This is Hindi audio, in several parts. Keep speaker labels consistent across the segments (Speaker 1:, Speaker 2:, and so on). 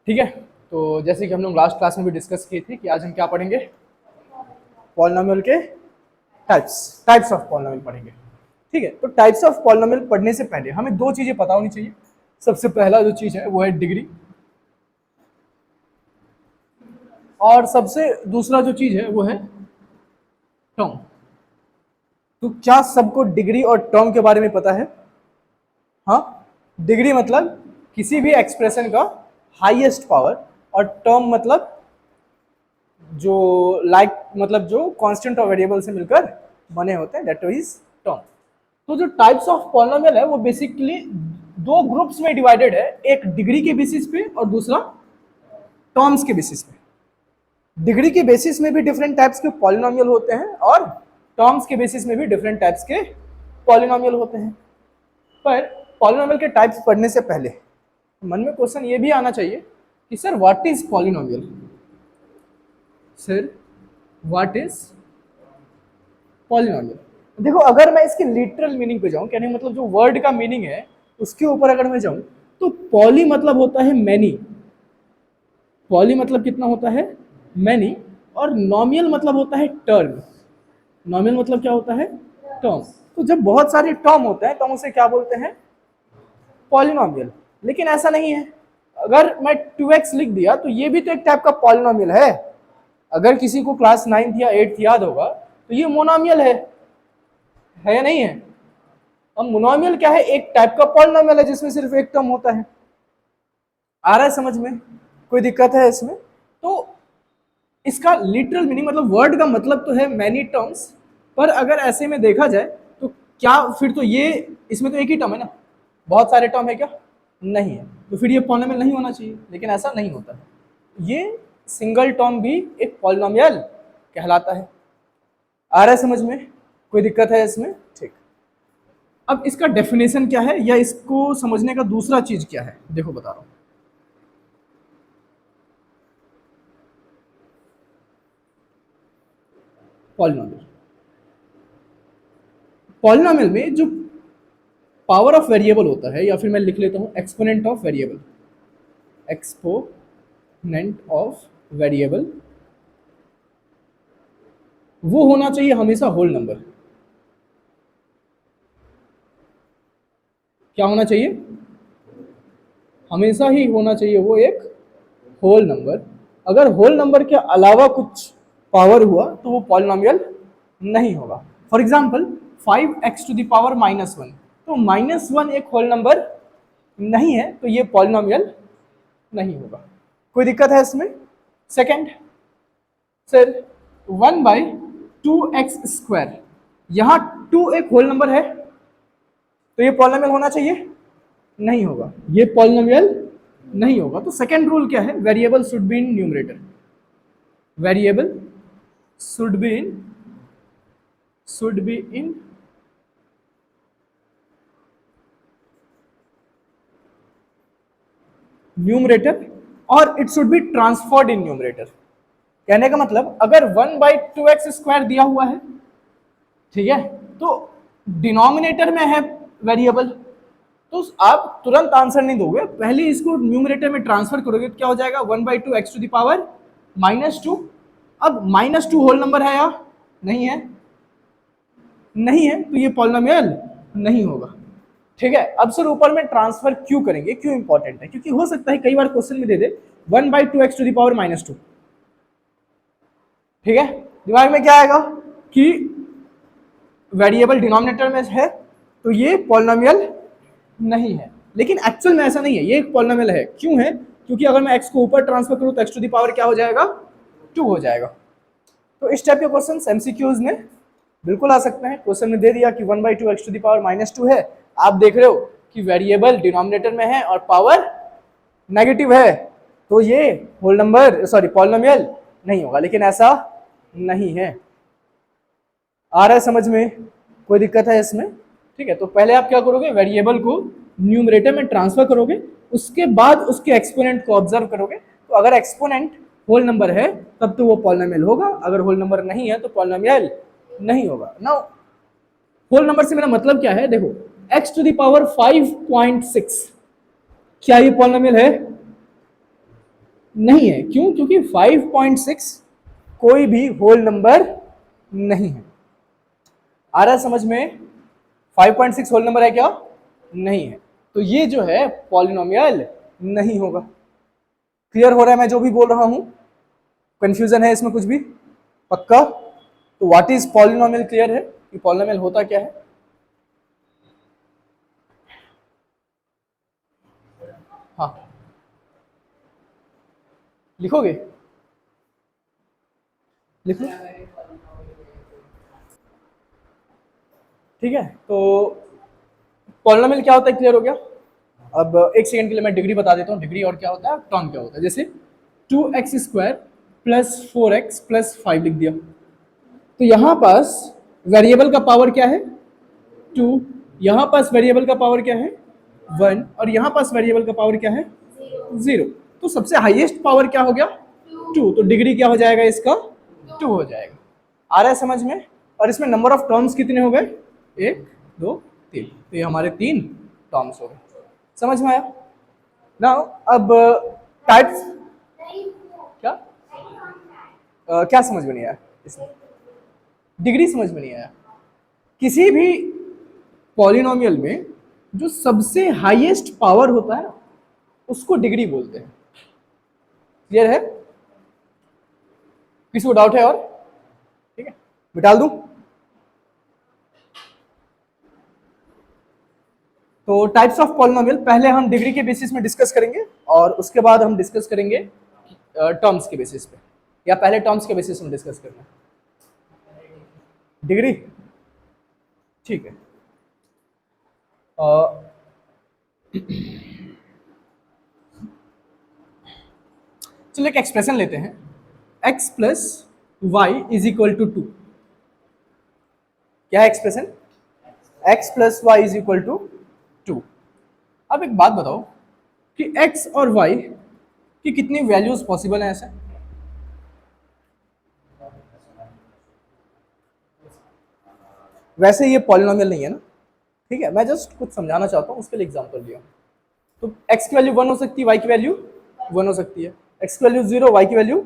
Speaker 1: ठीक है, तो जैसे कि हम लोग लास्ट क्लास में भी डिस्कस किए थे कि आज हम क्या पढ़ेंगे, पॉलिनोमियल के टाइप्स ऑफ पॉलिनोमियल पढ़ेंगे। ठीक है, तो टाइप्स ऑफ पॉलिनोमियल पढ़ने से पहले हमें दो चीजें पता होनी चाहिए। सबसे पहला जो चीज है वो है डिग्री, और सबसे दूसरा जो चीज है वो है टर्म। तो क्या सबको डिग्री और टर्म के बारे में पता है? हाँ, डिग्री मतलब किसी भी एक्सप्रेशन का हाईएस्ट पावर, और टर्म मतलब जो मतलब जो कांस्टेंट और वेरिएबल से मिलकर बने होते हैं, दैट इज टर्म। तो जो टाइप्स ऑफ पॉलिनोमियल है वो बेसिकली दो ग्रुप्स में डिवाइडेड है, एक डिग्री के बेसिस पे और दूसरा टर्म्स के बेसिस पे। डिग्री के बेसिस में भी डिफरेंट टाइप्स के पॉलिनोमियल होते हैं और टर्म्स के बेसिस में भी डिफरेंट टाइप्स के पॉलिनोमियल होते हैं। पर पॉलिनोमियल के टाइप्स पढ़ने से पहले मन में क्वेश्चन ये भी आना चाहिए कि sir what is polynomial. Sir what is polynomial? देखो, अगर मैं इसके लिटरल मीनिंग पे जाऊं, कहने मतलब जो वर्ड का मीनिंग है उसके ऊपर अगर मैं जाऊं, तो पॉली मतलब होता है मैनी। पॉली मतलब कितना होता है? मैनी। और नॉमियल मतलब होता है टर्म। नॉमियल मतलब क्या होता है? टर्म। तो जब बहुत सारे टर्म होते हैं तो हम उसे क्या बोलते हैं? पॉलिनोमियल। लेकिन ऐसा नहीं है, अगर मैं 2x लिख दिया तो ये भी तो एक टाइप का पॉलिनोमियल है। अगर किसी को क्लास 9th या 8th याद होगा तो ये मोनोमियल है या नहीं है? अब मोनोमियल क्या है? एक टाइप का पॉलिनोमियल है जिसमें सिर्फ एक टर्म होता है। आ रहा है समझ में? कोई दिक्कत है इसमें? तो इसका लिटरल मीनिंग मतलब वर्ड का मतलब तो है मैनी टर्म्स, पर अगर ऐसे में देखा जाए तो क्या फिर तो ये इसमें तो एक ही टर्म है ना, बहुत सारे टर्म है क्या? नहीं है, तो फिर ये पॉलिनोमियल नहीं होना चाहिए। लेकिन ऐसा नहीं होता है, ये सिंगल टर्म भी एक पॉलिनोमियल कहलाता है। आ रहा है समझ में? कोई दिक्कत है इसमें? ठीक। अब इसका डेफिनेशन क्या है या इसको समझने का दूसरा चीज क्या है, देखो बता रहा हूं। पॉलिनोमियल, पॉलिनोमियल में जो पावर ऑफ वेरिएबल होता है, या फिर मैं लिख लेता हूं exponent of variable, exponent of variable, वो होना चाहिए हमेशा होल नंबर। क्या होना चाहिए? हमेशा ही होना चाहिए वो एक होल नंबर। अगर होल नंबर के अलावा कुछ पावर हुआ तो वो पॉलिनोमियल नहीं होगा। For example 5x to the power -1, तो -1 एक होल नंबर नहीं है, तो ये पॉलिनोमियल नहीं होगा। कोई दिक्कत है इसमें? सेकंड, सर 1/2x², यहां 2 एक होल नंबर है, तो ये पॉलिनोमियल होना चाहिए? नहीं होगा, ये पॉलिनोमियल नहीं होगा। तो सेकंड रूल क्या है? Variable should be in numerator. Variable should be in numerator, और it should be transferred in numerator. कहने का मतलब अगर 1/2x² दिया हुआ है, ठीक है, तो डिनोमिनेटर में है वेरिएबल, तो आप तुरंत आंसर नहीं दोगे, पहले इसको न्यूमरेटर में ट्रांसफर करोगे तो क्या हो जाएगा? 1/2x to the power -2। अब -2 होल नंबर है या नहीं है? नहीं है, तो ये पॉलिनोमियल नहीं होगा। ठीक है, अब सर ऊपर में ट्रांसफर क्यों करेंगे, क्यों इंपॉर्टेंट है? क्योंकि हो सकता है कई बार क्वेश्चन में दे दे 1/2x टू द पावर -2। ठीक है, दिमाग में क्या आएगा कि वेरिएबल डिनोमिनेटर में है तो ये पॉलिनोमियल नहीं है। लेकिन एक्चुअल में ऐसा नहीं है, ये एक पॉलिनोमियल है। क्यों है? क्योंकि अगर मैं x को ऊपर ट्रांसफर करूं तो x टू द पावर क्या हो जाएगा? 2 हो जाएगा। तो इस टाइप के क्वेश्चन एमसीक्यूज में बिल्कुल आ सकते हैं। क्वेश्चन में दे दिया कि 1/2x टू द पावर -2 है, आप देख रहे हो कि वेरिएबल डिनोमिनेटर में है और पावर नेगेटिव है, तो ये होल नंबर पॉलिनोमियल नहीं होगा। लेकिन ऐसा नहीं है। आ रहा है समझ में? कोई दिक्कत है इसमें? ठीक है, तो पहले आप क्या करोगे? वेरिएबल को न्यूमरेटर में ट्रांसफर करोगे, उसके बाद उसके एक्सपोनेंट को ऑब्जर्व करोगे। तो अगर एक्सपोनेंट होल नंबर है तब तो वो पॉलिनोमियल होगा, अगर होल नंबर नहीं है तो पॉलिनोमियल नहीं होगा। नाउ होल नंबर से मेरा मतलब क्या है? देखो, x टू द पावर 5.6, क्या ये पॉलिनोमियल है? नहीं है। क्यों? क्योंकि 5.6 कोई भी होल नंबर नहीं है। आ रहा है समझ में? 5.6 होल नंबर है क्या? नहीं है। तो ये जो है पॉलिनोमियल नहीं होगा। क्लियर हो रहा है मैं जो भी बोल रहा हूं? कंफ्यूजन है इसमें कुछ भी? पक्का? तो व्हाट इज पॉलिनोमियल क्लियर है कि पॉलिनोमियल होता क्या है? हाँ, लिखोगे? लिख लो। ठीक है, तो पॉलिनोमियल क्या होता है क्लियर हो गया। अब एक सेकंड के लिए मैं डिग्री बता देता हूँ, डिग्री और क्या होता है, टर्म क्या होता है। जैसे 2x² प्लस 4x प्लस 5 लिख दिया, तो यहां पास वेरिएबल का पावर क्या है? 2। यहां पास वेरिएबल का पावर क्या है? 1। और यहां पास वेरिएबल का पावर क्या है? 0। तो सबसे हाईएस्ट पावर क्या हो गया? 2। तो डिग्री क्या हो जाएगा इसका? 2 हो जाएगा। आ रहा है समझ में? और इसमें नंबर ऑफ टर्म्स कितने हो गए? 1 2 3। तो ये हमारे 3 टर्म्स हो गए। समझ में आया ना? अब टाइप्स क्या क्या समझ में नहीं आया इसमें? डिग्री समझ में नहीं आया। किसी भी पॉलिनोमियल में जो सबसे हाईएस्ट पावर होता है ना, उसको डिग्री बोलते हैं। क्लियर है? किसी को डाउट है और? ठीक है, मिटाल दूं? तो टाइप्स ऑफ पॉलिनोमियल पहले हम डिग्री के बेसिस में डिस्कस करेंगे, और उसके बाद हम डिस्कस करेंगे टर्म्स के बेसिस पे, या पहले टर्म्स के बेसिस में डिस्कस करना डिग्री? ठीक है। चलो एक एक्सप्रेशन लेते हैं, x plus y is equal to 2। क्या है expression? x plus y is equal to 2। अब एक बात बताओ कि x और y की कितनी वैल्यूज पॉसिबल है ऐसे? वैसे ये पॉलिनोमियल नहीं है ना, ठीक है, मैं जस्ट कुछ समझाना चाहता हूँ, उसके लिए एग्जांपल लिया। तो x की वैल्यू 1 हो सकती है, y की वैल्यू 1 हो सकती है, x की वैल्यू 0, y की वैल्यू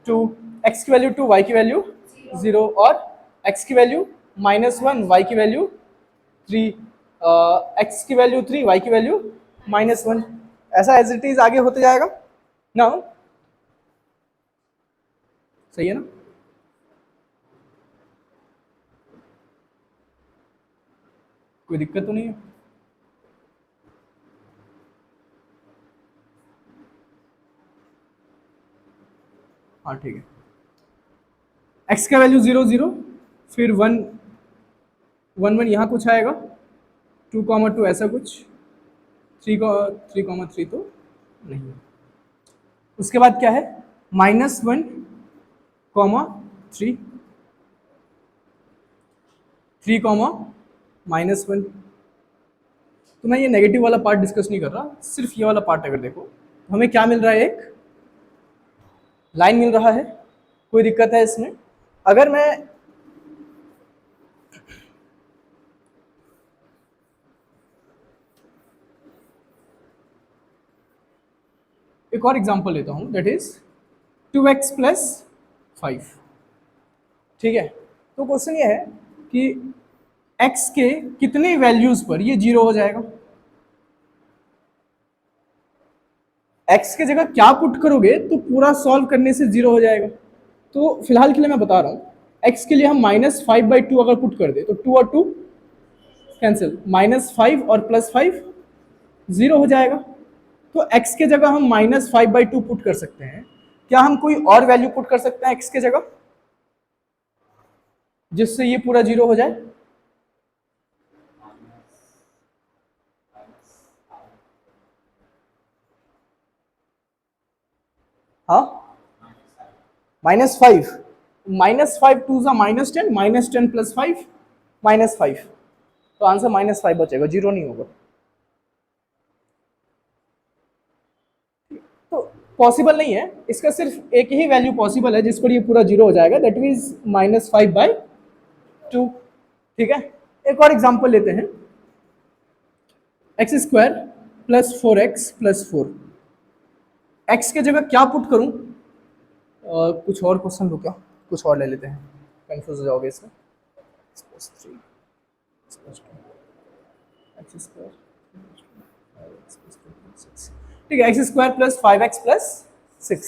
Speaker 1: 2, x की वैल्यू 2, y की वैल्यू 0, और x की वैल्यू -1, y की वैल्यू 3, x की वैल्यू 3, y की वैल्यू -1। ऐसा एज इट इज आगे होते जाएगा ना? सही है ना? कोई दिक्कत तो नहीं है? हाँ ठीक है। x का वैल्यू 0 0, फिर 1 1 1 यहाँ कुछ आएगा, 2, 2 ऐसा कुछ, 3, 3, 3 तो नहीं है। उसके बाद क्या है? -1, -3, 3, -1। तो मैं ये नेगेटिव वाला पार्ट डिस्कस नहीं कर रहा, सिर्फ ये वाला पार्ट अगर देखो तो हमें क्या मिल रहा है? एक लाइन मिल रहा है। कोई दिक्कत है इसमें? अगर मैं एक और एग्जांपल लेता हूं, दैट इज 2x प्लस 5। ठीक है, तो क्वेश्चन ये है कि x के कितने वैल्यूज पर ये 0 हो जाएगा? x की जगह क्या पुट करोगे तो पूरा सॉल्व करने से 0 हो जाएगा? तो फिलहाल के लिए मैं बता रहा हूं, x के लिए हम -5/2 अगर पुट कर दे तो 2 और 2 कैंसिल, -5 और +5 0 हो जाएगा। तो x के जगह हम -5/2 पुट कर सकते हैं। क्या हम कोई और वैल्यू पुट कर सकते हैं x के जगह जिससे ये पूरा 0 हो जाए? हाँ, -5, -5 2 -10, -10 + 5 -5, तो आंसर -5 बचेगा, 0 नहीं होगा। तो पॉसिबल नहीं है, इसका सिर्फ एक ही वैल्यू पॉसिबल है जिस पर ये पूरा 0 हो जाएगा, दैट मीन्स -5/2। ठीक है, एक और एग्जांपल लेते हैं, x² + 4x + 4। x के जगह क्या पुट करूं? कुछ और क्वेश्चन लो क्या, कुछ और ले लेते हैं, कंफ्यूज हो जाओगे इसमें। ठीक है, x square plus 5x plus 6,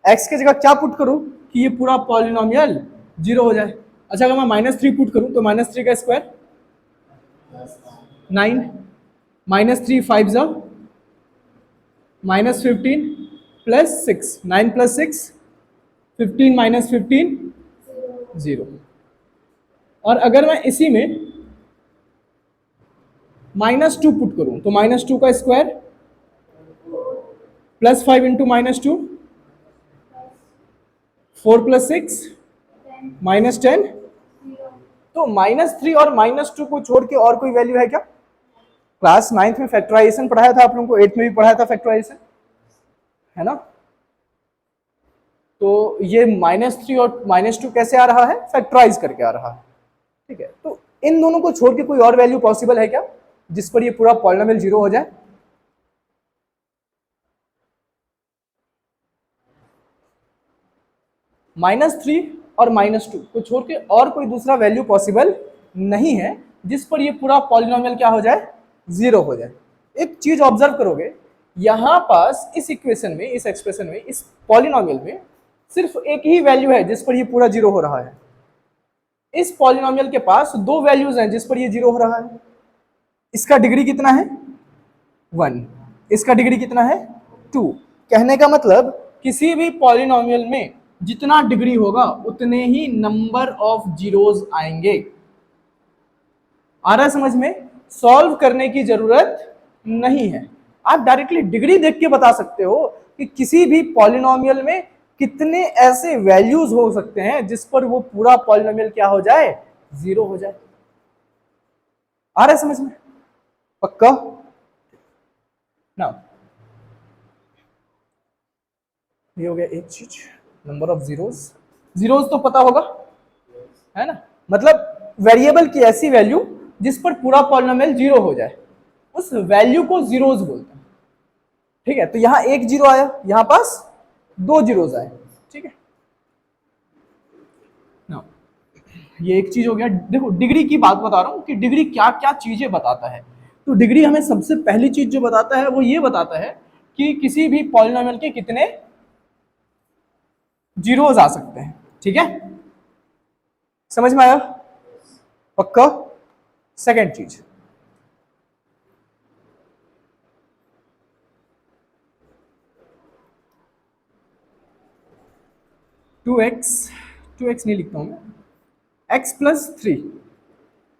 Speaker 1: x की जगह क्या पुट करूं कि ये पूरा पॉलिनोमियल जीरो हो जाए? अच्छा, अगर मैं -3 पुट करूं तो -3 का स्क्वायर 9, -3 5 जा -15 प्लस 6, 9 प्लस 6 15 माइनस 15 0। और अगर मैं इसी में -2 पुट करूं तो -2 का स्क्वायर प्लस 5 इंटू -2 4 प्लस 6 -10। तो -3 और -2 को छोड़ के और कोई वैल्यू है क्या? क्लास 9th में फैक्टराइजेशन पढ़ाया था आप लोगों को, 8th में भी पढ़ाया था फैक्टराइजेशन, है ना? तो ये -3 और -2 कैसे आ रहा है? फैक्टराइज करके आ रहा है। ठीक है, तो इन दोनों को छोड़ के कोई और वैल्यू पॉसिबल है क्या जिस पर ये पूरा पॉलिनोमियल जीरो हो जाए? -3 और -2 को छोड़ के और कोई दूसरा वैल्यू पॉसिबल नहीं है जिस पर ये पूरा पॉलिनोमियल क्या हो जाए? जीरो हो जाए। एक चीज ऑब्जर्व करोगे, यहां पास इस इक्वेशन में, इस एक्सप्रेशन में, इस पॉलिनोमियल में सिर्फ एक ही वैल्यू है जिस पर ये पूरा जीरो हो रहा है। इस पॉलिनोमियल के पास दो वैल्यूज हैं जिस पर ये जीरो हो रहा है। इसका डिग्री कितना है? 1, इसका डिग्री कितना है? 2। कहने का मतलब किसी भी पॉलिनोमियल में जितना डिग्री होगा उतने ही नंबर ऑफ जीरोज आएंगे। आ रहा है समझ में? सॉल्व करने की जरूरत नहीं है, आप डायरेक्टली डिग्री देख के बता सकते हो कि किसी भी पॉलिनोमियल में कितने ऐसे वैल्यूज हो सकते हैं जिस पर वो पूरा पॉलिनोमियल क्या हो जाए? जीरो हो जाए। आ रहा है समझ में? पक्का ना? ये हो गया एक चीज, नंबर ऑफ जीरोज। जीरोज तो पता होगा, है ना? मतलब वेरिएबल की ऐसी वैल्यू जिस पर पूरा पॉलिनोमियल जीरो हो जाए, उस वैल्यू को जीरोज बोलते हैं। ठीक है, तो यहां एक जीरो आया, यहां पास दो जीरोज आए। ठीक है ना? ये एक चीज हो गया। देखो, डिग्री की बात बता रहा हूं कि डिग्री क्या क्या चीजें बताता है। तो डिग्री हमें सबसे पहली चीज जो बताता है वो ये बताता है कि किसी भी पॉलिनोमियल के कितने जीरोज आ सकते हैं। ठीक है, समझ में आया? पक्का? सेकंड चीज, टू एक्स नहीं लिखता हूं मैं, x प्लस 3।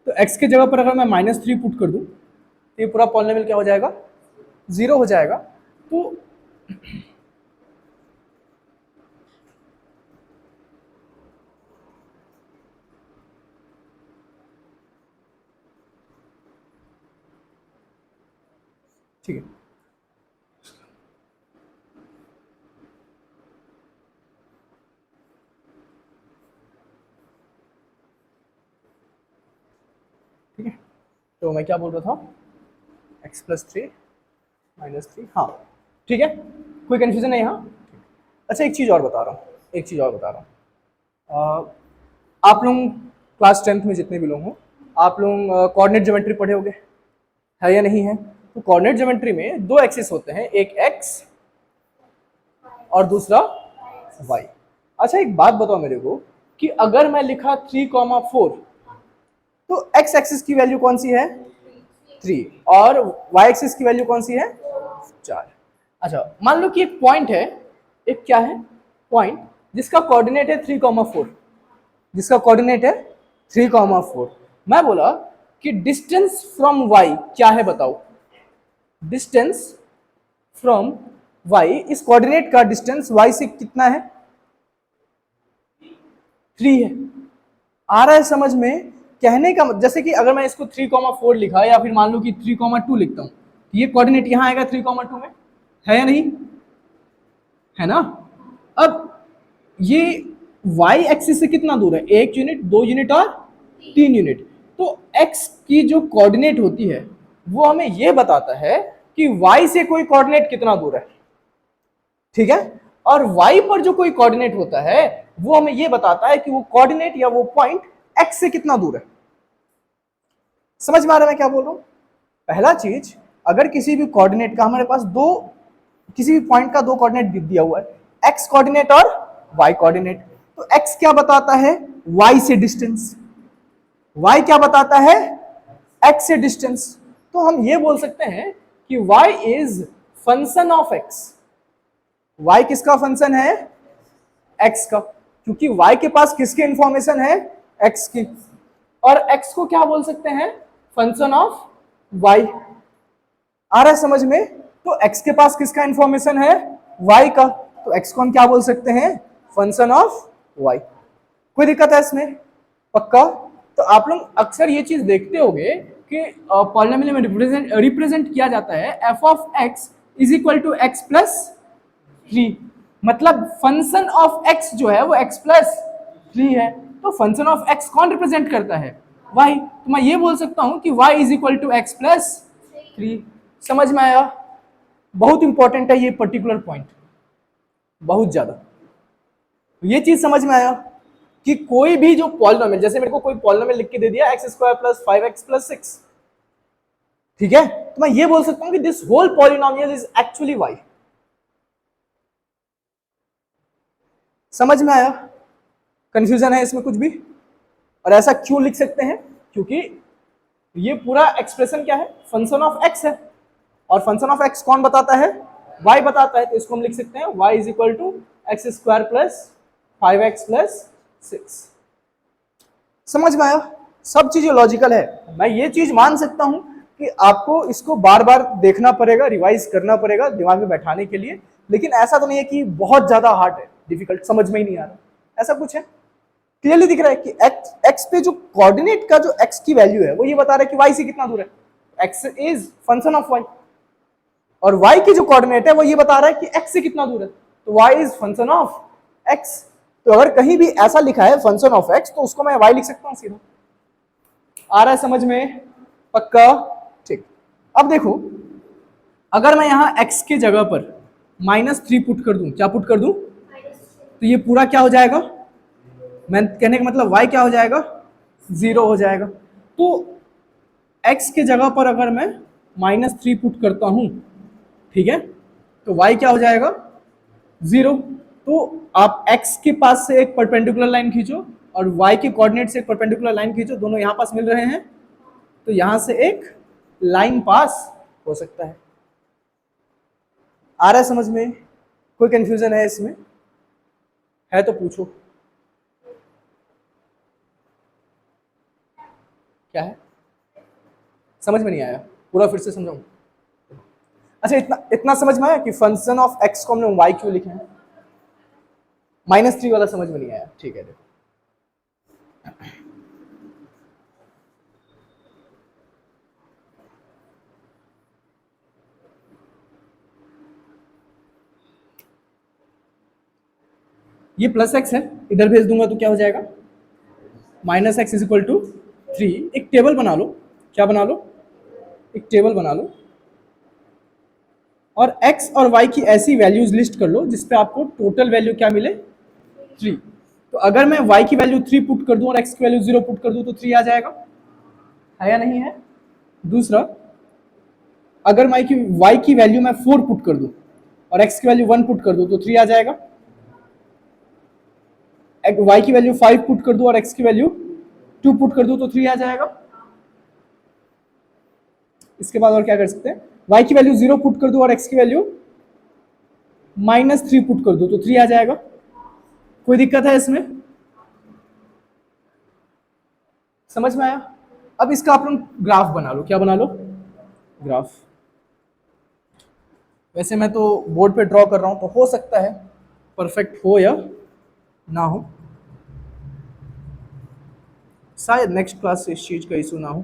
Speaker 1: तो x के जगह पर अगर मैं -3 पुट कर दूं तो ये पूरा पॉलिनोमियल क्या हो जाएगा? जीरो हो जाएगा। तो ठीक है, ठीक है, तो मैं क्या बोल रहा था? x प्लस 3 -3, हाँ ठीक है, कोई कंफ्यूजन नहीं यहाँ? अच्छा, एक चीज़ और बता रहा हूँ, एक चीज़ और बता रहा हूँ। आप लोग क्लास 10th में जितने भी लोग हों, आप लोग कोऑर्डिनेट ज्योमेट्री पढ़े होंगे, है या नहीं है? तो कोऑर्डिनेट ज्योमेट्री में दो एक्सिस होते हैं, एक x और दूसरा y। अच्छा, एक बात बताओ मेरे को कि अगर मैं लिखा 3,4 तो x एक्सिस की वैल्यू कौन सी है? 3, और y एक्सिस की वैल्यू कौन सी है? 4। अच्छा, मान लो कि एक पॉइंट है, एक क्या है? पॉइंट जिसका कोऑर्डिनेट है 3,4, जिसका कोऑर्डिनेट है 3,4। मैं बोला कि डिस्टेंस फ्रॉम y क्या है बताओ? डिस्टेंस फ्रॉम y, इस कोऑर्डिनेट का डिस्टेंस y से कितना है? 3 है। आ रहा है समझ में? कहने का जैसे कि अगर मैं इसको 3,4 लिखा या फिर मान लो कि 3,2 लिखता हूं, ये कोऑर्डिनेट यहां आएगा 3,2 में, है या नहीं? है ना? अब ये y एक्सिस से कितना दूर है? 1 यूनिट, 2 यूनिट और 3 यूनिट। तो x की जो कोऑर्डिनेट होती है वो हमें ये बताता है कि y से कोई कोऑर्डिनेट कितना दूर है। ठीक है। और y पर जो कोई कोऑर्डिनेट होता है वो हमें ये बताता है कि वो कोऑर्डिनेट या वो पॉइंट x से कितना दूर है। समझ में आ रहा है मैं क्या बोल रहा हूं? पहला चीज, अगर किसी भी कोऑर्डिनेट का हमारे पास दो, किसी भी पॉइंट का दो कोऑर्डिनेट दिया हुआ है, x कोऑर्डिनेट और y कोऑर्डिनेट, तो x क्या बताता है? y से डिस्टेंस। y क्या बताता है? x से डिस्टेंस। तो हम ये बोल सकते हैं कि y is function of x। y किसका फंक्शन है? x का, क्योंकि y के पास किसकी इंफॉर्मेशन है? x की। और x को क्या बोल सकते हैं? Function of y। आ रहा है समझ में? तो x के पास किसका इंफॉर्मेशन है? y का, तो x को हम क्या बोल सकते हैं? Function of y। कोई दिक्कत है इसमें? पक्का? तो आप लोग अक्सर ये चीज देखते होंगे कि पॉलिनोमियल में रिप्रेजेंट किया जाता है f of x is equal to x plus 3। मतलब फंक्शन ऑफ x जो है वो x प्लस 3 है। तो फंक्शन ऑफ x कौन रिप्रेजेंट करता है? y। तो मैं ये बोल सकता हूं कि y is equal to x plus 3। समझ में आया? बहुत इंपॉर्टेंट है ये पर्टिकुलर पॉइंट, बहुत ज्यादा। ये चीज समझ में आया कि कोई भी जो पॉलिनोमियल, जैसे मेरे को कोई पॉलिनोमियल लिख के दे दिया x square plus 5x plus 6, ठीक है, तो मैं ये बोल सकता हूं कि this whole polynomial is actually y। समझ में आया? कंफ्यूजन है इसमें कुछ भी? और ऐसा क्यों लिख सकते हैं? क्योंकि ये पूरा एक्सप्रेशन क्या है? फंक्शन ऑफ x है, और फंक्शन ऑफ x कौन बताता है? y बताता है। तो इसको हम लिख सकते हैं y is equal to x square plus 5x plus 6। समझ में आया? सब चीजें लॉजिकल है। मैं ये चीज मान सकता हूं कि आपको इसको बार बार देखना पड़ेगा, रिवाइज करना पड़ेगा दिमाग में बैठाने के लिए, लेकिन ऐसा तो नहीं है कि बहुत ज्यादा हार्ड है, डिफिकल्ट, समझ में ही नहीं आ रहा, ऐसा कुछ है? क्लियरली दिख रहा है कि x पे जो कोऑर्डिनेट का जो x की वैल्यू है वो ये बता रहा है कि y से कितना दूर है। x is function of y, और y की जो कोऑर्डिनेट है वो ये बता रहा है कि x से कितना दूर है, तो y is function of x। तो अगर कहीं भी ऐसा लिखा है फंक्शन ऑफ x, तो उसको मैं y लिख सकता हूं सीधा। आ रहा है समझ में? पक्का? ठीक। अब देखो, अगर मैं यहां x के जगह पर -3 पुट कर दूं, क्या पुट कर दूं? तो ये पूरा क्या हो जाएगा? मैं कहने का मतलब y क्या हो जाएगा? 0 हो जाएगा। तो x के जगह पर अगर मैं -3 पुट करता हूं, ठीक है, तो y क्या हो जाएगा? 0। तो आप x के पास से एक परपेंडिकुलर लाइन खींचो और y के कोऑर्डिनेट से एक परपेंडिकुलर लाइन खींचो, दोनों यहां पास मिल रहे हैं, तो यहां से एक लाइन पास हो सकता है। आ रहा है समझ में? कोई कंफ्यूजन है इसमें? है तो पूछो। क्या है? समझ में नहीं आया? पूरा फिर से समझाऊं? अच्छा, इतना इतना समझ में आया कि फंक्शन ऑफ x को हमने y क्यों लिखे हैं? -3 वाला समझ में नहीं आया? ठीक है, देखो, ये प्लस x है, इधर भेज दूंगा तो क्या हो जाएगा? -x is equal to 3। एक टेबल बना लो। क्या बना लो? एक टेबल बना लो, और x और y की ऐसी वैल्यूज लिस्ट कर लो जिसपे आपको टोटल वैल्यू क्या मिले? 3। तो अगर मैं y की वैल्यू 3 पुट कर दूं और x की वैल्यू 0 पुट कर दूं तो 3 आ जाएगा, है या नहीं है? दूसरा, अगर y की वैल्यू मैं 4 पुट कर दूं और x की वैल्यू 1 पुट कर दूं तो 3 आ जाएगा। y की वैल्यू 5 पुट कर दूं और x की वैल्यू 2 पुट कर दूं तो 3 आ जाएगा। इसके बाद और क्या कर सकते हैं? y की वैल्यू 0 पुट कर दूं और x की वैल्यू -3 पुट कर दूं तो 3 आ जाएगा। कोई दिक्कत है इसमें? समझ में आया? अब इसका आप लोग ग्राफ बना लो। क्या बना लो? ग्राफ। वैसे मैं तो बोर्ड पे ड्रॉ कर रहा हूं, तो हो सकता है परफेक्ट हो या ना हो, शायद नेक्स्ट क्लास से इस चीज का इशू ना हो।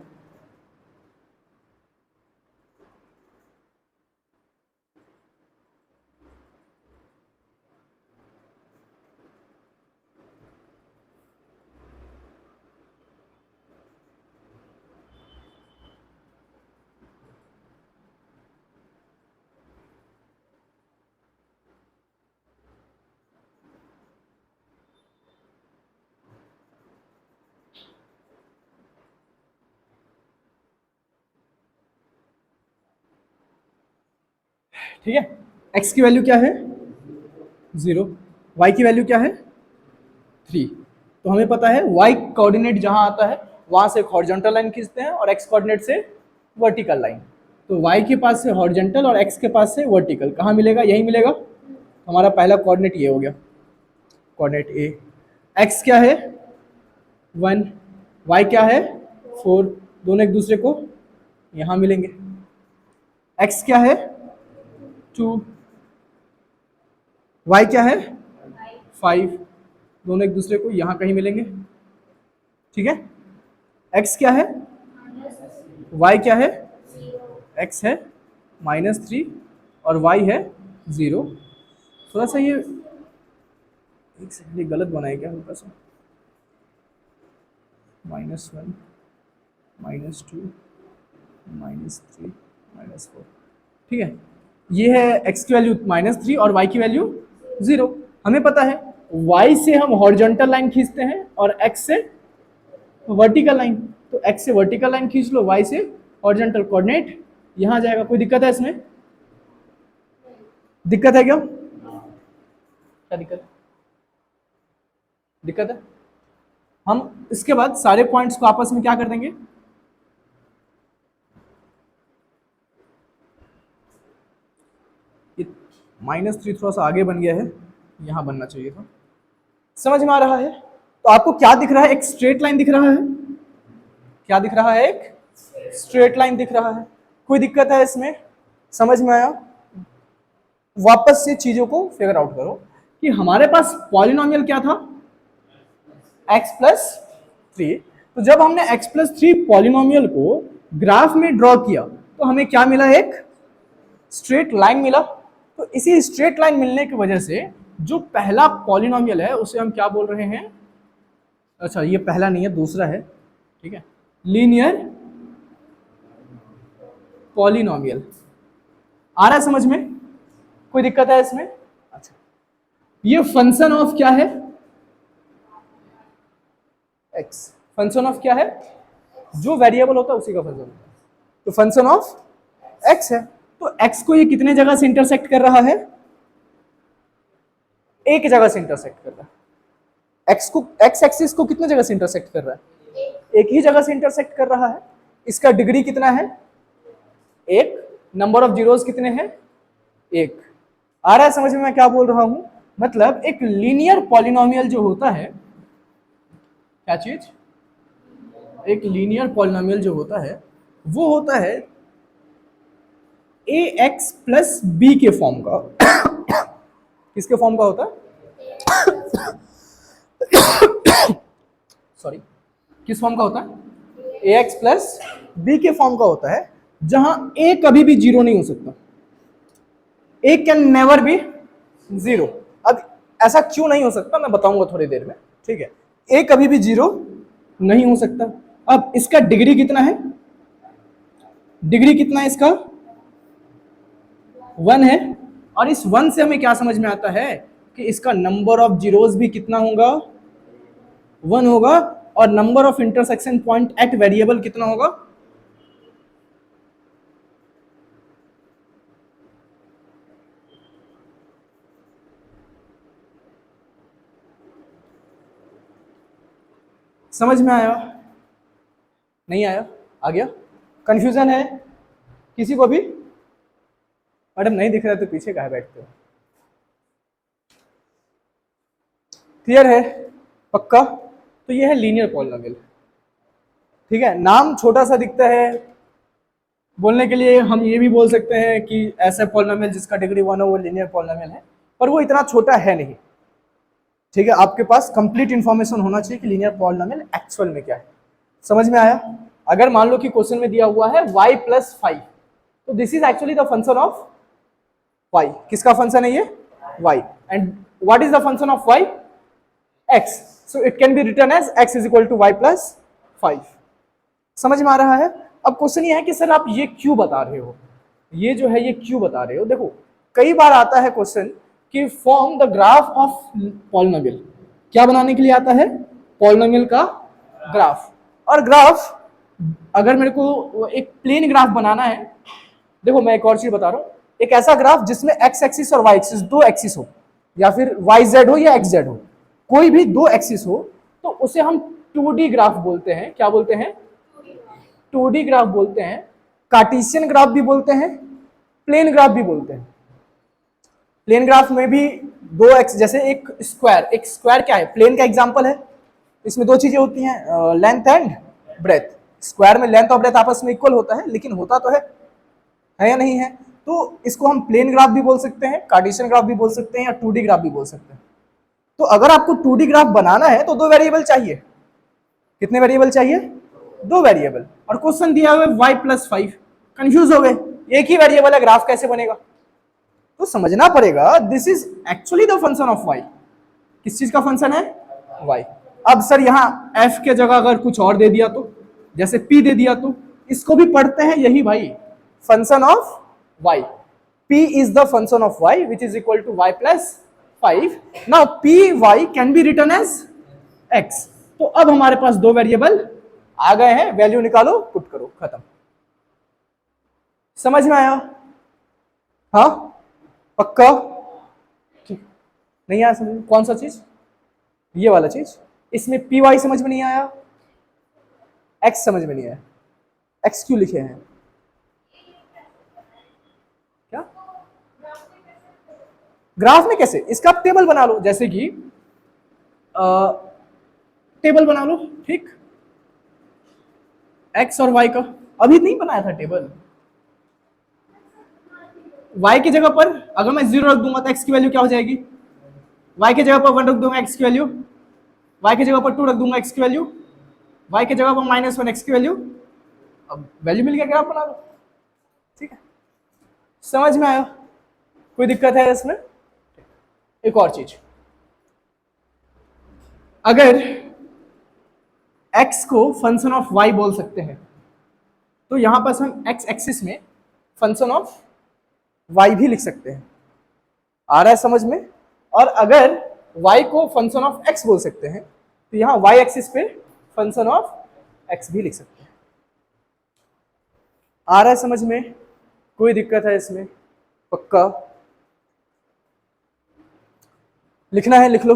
Speaker 1: ठीक है। x की वैल्यू क्या है 0, y की वैल्यू क्या है 3। तो हमें पता है y कोऑर्डिनेट जहां आता है वहां से हॉरिजॉन्टल लाइन खींचते हैं और x कोऑर्डिनेट से वर्टिकल लाइन। तो y के पास से हॉरिजॉन्टल और x के पास से वर्टिकल कहाँ मिलेगा, यही मिलेगा। हमारा पहला कोऑर्डिनेट ये हो गया, कोऑर्डिनेट a। x क्या है 1, y क्या है 4, दोनों एक दूसरे को यहां मिलेंगे। x क्या है 2, y क्या है 5, दोनों एक दूसरे को यहां कहीं मिलेंगे। ठीक है। x क्या है, y क्या है, x है -3 और y है 0। थोड़ा सा ये एक सेकंड, ये गलत बनाया क्या हल्का सा, -1 -2 -3 -4। ठीक है। ये है x की वैल्यू -3 और y की वैल्यू 0। हमें पता है y से हम हॉरिजॉन्टल लाइन खींचते हैं और x से वर्टिकल लाइन। तो x से वर्टिकल लाइन खींच लो, y से हॉरिजॉन्टल, कोऑर्डिनेट यहां जाएगा। कोई दिक्कत है इसमें, दिक्कत है क्या, क्या दिक्कत है, दिक्कत है। हम इसके बाद सारे पॉइंट्स को आपस में क्या कर देंगे, ये -3 थोड़ा सा आगे बन गया है, यहां बनना चाहिए था। समझ में आ रहा है। तो आपको क्या दिख रहा है, एक स्ट्रेट लाइन दिख रहा है। क्या दिख रहा है, एक स्ट्रेट लाइन दिख रहा है। कोई दिक्कत है इसमें, समझ में आया। वापस से चीजों को फिगर आउट करो कि हमारे पास पॉलिनोमियल क्या था x+3। तो जब हमने x+3 पॉलिनोमियल को ग्राफ में ड्रॉ किया तो हमें क्या मिला, एक स्ट्रेट लाइन मिला। तो इसी स्ट्रेट लाइन मिलने की वजह से जो पहला पॉलिनोमियल है उसे हम क्या बोल रहे हैं, अच्छा ये पहला नहीं है, दूसरा है। ठीक है, लीनियर पॉलिनोमियल। आ रहा है समझ में, कोई दिक्कत है इसमें। अच्छा, ये फंक्शन ऑफ क्या है, x। फंक्शन ऑफ क्या है, जो वेरिएबल होता है उसी का फंक्शन होता है। तो फंक्शन ऑफ x है। तो x को ये कितने जगह से इंटरसेक्ट कर रहा है, एक जगह से इंटरसेक्ट कर रहा है। x को, x एक्सिस को कितने जगह से इंटरसेक्ट कर रहा है, एक ही जगह से इंटरसेक्ट कर रहा है। इसका डिग्री कितना है, एक। नंबर ऑफ जीरोस कितने हैं, एक। आ रहा है समझ में मैं क्या बोल रहा हूं। मतलब एक लीनियर पॉलिनोमियल जो होता है, क्या चीज, एक लीनियर पॉलिनोमियल जो होता है वो होता है ax प्लस b के फॉर्म का। किसके फॉर्म का होता है, सॉरी, किस फॉर्म का होता है, ax प्लस b के फॉर्म का होता है, जहां a कभी भी जीरो नहीं हो सकता। a can never be zero. अब ऐसा क्यों नहीं हो सकता मैं बताऊंगा थोड़ी देर में। ठीक है, a कभी भी जीरो नहीं हो सकता। अब इसका डिग्री कितना है, डिग्री कितना है इसका, 1 है। और इस 1 से हमें क्या समझ में आता है कि इसका नंबर ऑफ जीरोस भी कितना होगा, 1 होगा। और number of intersection point at variable कितना होगा, समझ में आया, नहीं आया, आ गया, कंफ्यूजन है किसी को भी, मैडम नहीं दिख रहा तो पीछे कहाँ बैठते हो, क्लियर है, पक्का। तो ये है लीनियर पॉलिनोमियल। ठीक है, नाम छोटा सा दिखता है, बोलने के लिए हम ये भी बोल सकते हैं कि ऐसा पॉलिनोमियल जिसका डिग्री 1 हो वो लीनियर पॉलिनोमियल है, पर वो इतना छोटा है नहीं। ठीक है, आपके पास कंप्लीट इंफॉर्मेशन होना चाहिए कि लीनियर पॉलिनोमियल एक्चुअल में क्या है। समझ में आया। अगर मान लो कि क्वेश्चन में दिया हुआ है y+5, तो this is actually the function of y। किसका फंक्शन है ये, y। And what is the function of y, x। So it can be written as x is equal to y+5। समझ में आ रहा है। अब क्वेश्चन ये है कि सर आप ये क्यों बता रहे हो, ये जो है ये क्यों बता रहे हो। देखो कई बार आता है क्वेश्चन कि form the graph of polynomial, क्या बनाने के लिए आता है, पॉलिनोमियल का ग्राफ। और ग्राफ अगर मेरे को एक प्लेन ग्राफ बनाना है, देखो मैं एक और चीज बता रहा हूं, एक ऐसा ग्राफ जिसमें एक्स एक्सिस और वाई एक्सिस दो एक्सिस हो, या फिर वाई जेड हो या एक्स जेड हो, कोई भी दो एक्सिस हो, तो उसे हम 2D ग्राफ बोलते हैं। क्या बोलते हैं? 2D ग्राफ बोलते हैं। कार्टेशियन ग्राफ भी बोलते हैं, प्लेन ग्राफ भी बोलते हैं। प्लेन ग्राफ में भी दो एक्स, जैसे एक स्क्वायर क्या है? प्लेन का एग्जांपल है। इसमें दो चीजें होती हैं, लेंथ एंड ब्रेथ। स्क्वायर में लेंथ और ब्रेथ आपस में इक्वल होता है, लेकिन होता तो है या नहीं है? तो इसको हम प्लेन ग्राफ भी बोल सकते हैं, कार्टेशियन ग्राफ भी बोल सकते हैं, या 2D ग्राफ भी बोल सकते हैं। तो अगर आपको 2D ग्राफ बनाना है तो दो वेरिएबल चाहिए। कितने वेरिएबल चाहिए? दो वेरिएबल। और क्वेश्चन दिया हुआ है y+5, कंफ्यूज हो गए, एक ही वेरिएबल है, ग्राफ कैसे बनेगा? तो समझना पड़ेगा this is actually the function of y। किस चीज का फंक्शन है? y। अब सर यहाँ f के जगह अगर कुछ और दे दिया तो, जैसे p दे दिया तो, इसको भी पढ़ते हैं यही भाई, function of y। p is the function of y which is equal to y+5। Now py can be written as x। तो अब हमारे पास दो वेरिएबल आ गए हैं, वैल्यू निकालो, पुट करो, खत्म। समझ में आया? हाँ, पक्का? ठीक, नहीं आया समझ में? कौन सा चीज? ये वाला चीज। इसमें पी वाई समझ में नहीं आया, एक्स समझ में नहीं आया। एक्स क्यों लिखे हैं? क्या ग्राफ में कैसे? इसका आप टेबल बना लो, जैसे कि टेबल बना लो, ठीक, एक्स और वाई का। अभी नहीं बनाया था टेबल। y की जगह पर अगर मैं 0 रख दूंगा तो x की वैल्यू क्या हो जाएगी? y की जगह पर 1 रख दूंगा x की वैल्यू, y की जगह पर 2 रख दूंगा x की वैल्यू, y की जगह पर -1 x की वैल्यू। अब वैल्यू मिल गया, ग्राफ बना लो, ठीक है। समझ में आया? कोई दिक्कत है इसमें? एक और चीज, अगर x को फंक्शन ऑफ y बोल सकते हैं, तो यहां पर हम x एक्सिस में फंक्शन ऑफ y भी लिख सकते हैं। आ रहा है समझ में? और अगर y को फंक्शन ऑफ x बोल सकते हैं, तो यहां y एक्सिस पे फंक्शन ऑफ x भी लिख सकते हैं। आ रहा है समझ में? कोई दिक्कत है इसमें? पक्का? लिखना है लिख लो।